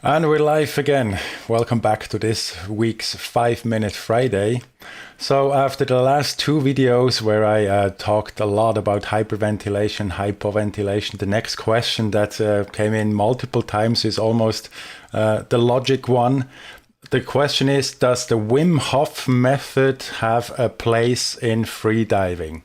And we're live again. Welcome back to this week's 5-Minute Friday. So after the last two videos where I talked a lot about hyperventilation, hypoventilation, the next question that came in multiple times is almost the logic one. The question is, does the Wim Hof method have a place in freediving?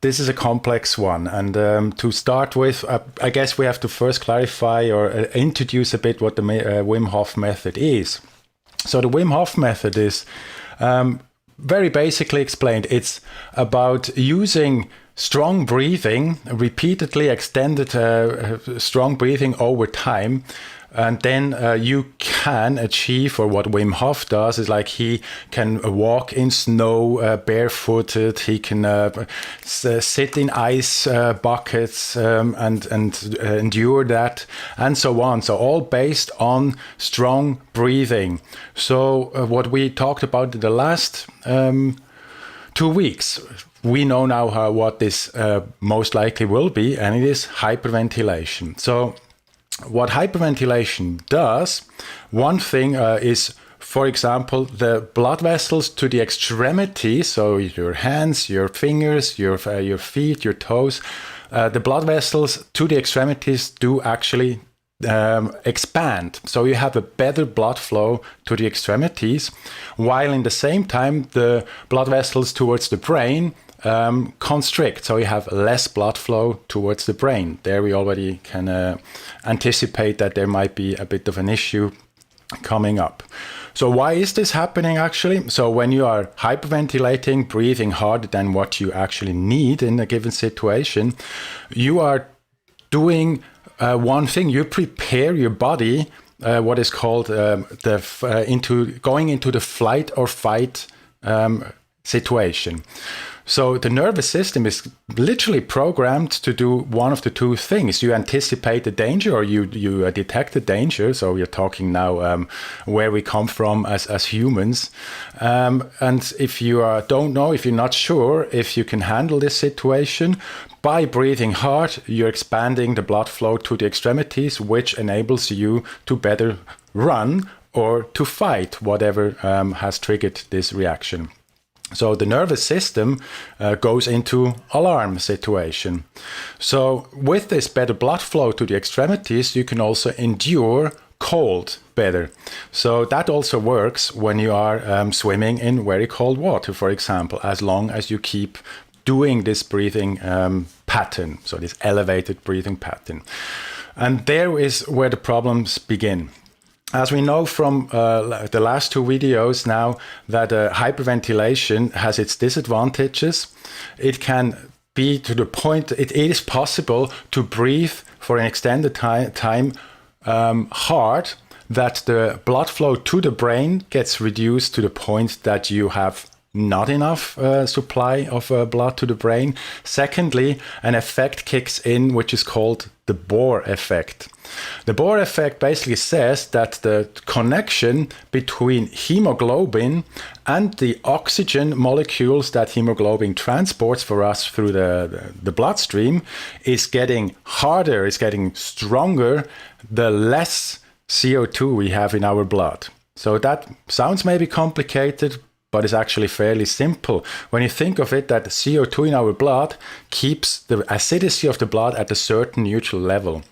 This is a complex one, and to start with, I guess we have to first clarify or introduce a bit what the Wim Hof method is. So the Wim Hof method is very basically explained. It's about using strong breathing, repeatedly extended strong breathing over time. And then you can achieve, or what Wim Hof does is like he can walk in snow barefooted, he can sit in ice buckets and endure that, and so on. So all based on strong breathing. So what we talked about in the last 2 weeks, we know now what this most likely will be, and it is hyperventilation. So what hyperventilation does, one thing is, for example, the blood vessels to the extremities, so your hands, your fingers, your feet, your toes, the blood vessels to the extremities do actually expand. So you have a better blood flow to the extremities, while in the same time the blood vessels towards the brain constrict, so you have less blood flow towards the brain. There we already can anticipate that there might be a bit of an issue coming up. So why is this happening actually? So when you are hyperventilating, breathing harder than what you actually need in a given situation, you are doing one thing. You prepare your body, what is called going into the flight or fight situation. So the nervous system is literally programmed to do one of the two things. You anticipate the danger, or you detect the danger. So we're talking now where we come from as humans. And if you don't know, if you're not sure if you can handle this situation, by breathing hard, you're expanding the blood flow to the extremities, which enables you to better run or to fight whatever has triggered this reaction. So the nervous system goes into alarm situation. So with this better blood flow to the extremities, you can also endure cold better. So that also works when you are swimming in very cold water, for example, as long as you keep doing this breathing pattern, so this elevated breathing pattern. And there is where the problems begin. As we know from the last two videos now, that hyperventilation has its disadvantages. It can be to the point, it is possible to breathe for an extended time hard, that the blood flow to the brain gets reduced to the point that you have not enough supply of blood to the brain. Secondly, an effect kicks in which is called the Bohr effect. The Bohr effect basically says that the connection between hemoglobin and the oxygen molecules that hemoglobin transports for us through the bloodstream is getting harder, is getting stronger, the less CO2 we have in our blood. So that sounds maybe complicated, but it's actually fairly simple. When you think of it, that CO2 in our blood keeps the acidity of the blood at a certain neutral level.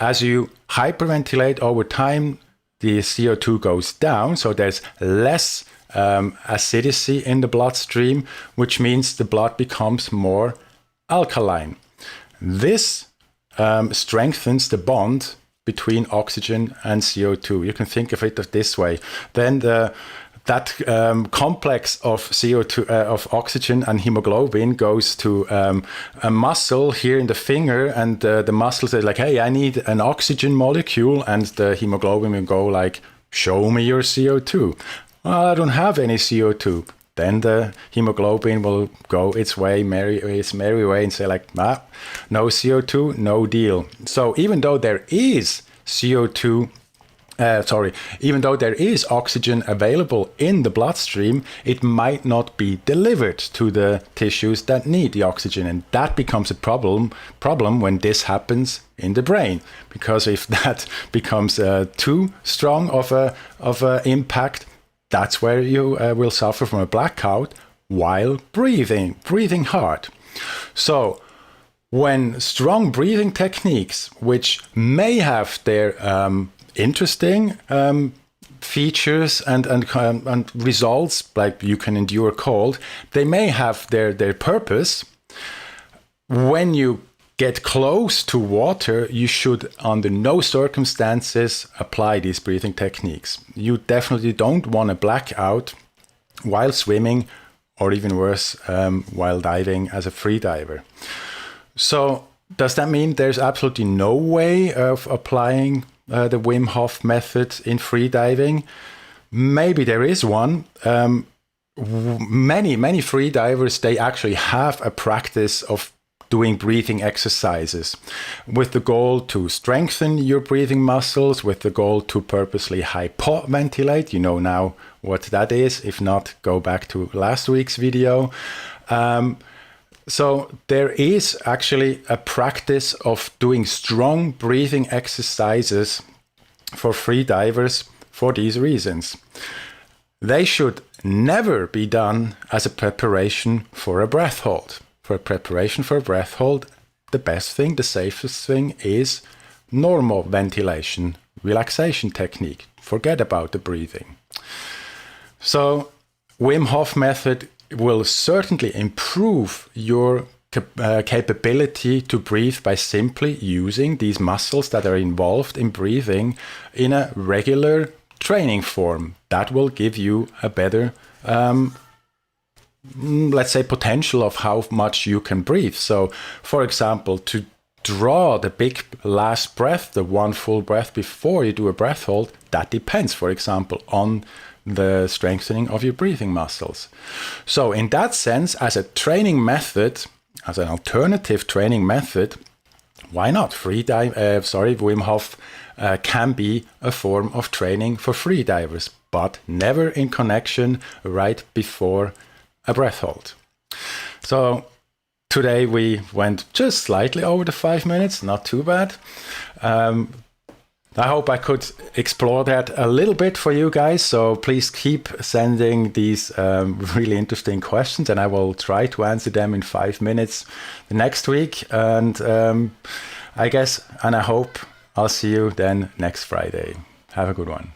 As you hyperventilate over time, the CO2 goes down, so there's less acidity in the bloodstream, which means the blood becomes more alkaline. This strengthens the bond between oxygen and CO2. You can think of it this way. Then that complex of CO2, of oxygen and hemoglobin goes to a muscle here in the finger, and the muscle says like, hey, I need an oxygen molecule, and the hemoglobin will go like, show me your CO2. Well, I don't have any CO2. Then the hemoglobin will go its merry way and say like, no CO2, no deal. So even though there is CO2 even though there is oxygen available in the bloodstream, it might not be delivered to the tissues that need the oxygen. And that becomes a problem when this happens in the brain. Because if that becomes too strong of a impact, that's where you will suffer from a blackout while breathing hard. So when strong breathing techniques, which may have their interesting features and results, like you can endure cold, they may have their purpose. When you get close to water, you should under no circumstances apply these breathing techniques. You definitely don't want to black out while swimming, or even worse, while diving as a free diver. So does that mean there's absolutely no way of applying the Wim Hof method in free diving? Maybe there is one. Many free divers, they actually have a practice of doing breathing exercises with the goal to strengthen your breathing muscles, with the goal to purposely hypoventilate. You know now what that is. If not, go back to last week's video. So there is actually a practice of doing strong breathing exercises for free divers for these reasons. They should never be done as a preparation for a breath hold. For a preparation for a breath hold, the best thing, the safest thing is normal ventilation, relaxation technique. Forget about the breathing. So Wim Hof method will certainly improve your capability to breathe by simply using these muscles that are involved in breathing in a regular training form. That will give you a better let's say potential of how much you can breathe. So for example, to draw the big last breath, the one full breath before you do a breath hold, that depends, for example, on the strengthening of your breathing muscles. So in that sense, as a training method, as an alternative training method, why not? Wim Hof can be a form of training for free divers, but never in connection right before a breath hold. So today we went just slightly over the 5 minutes, not too bad. I hope I could explore that a little bit for you guys. So please keep sending these really interesting questions, and I will try to answer them in 5 minutes next week. And I hope I'll see you then next Friday. Have a good one.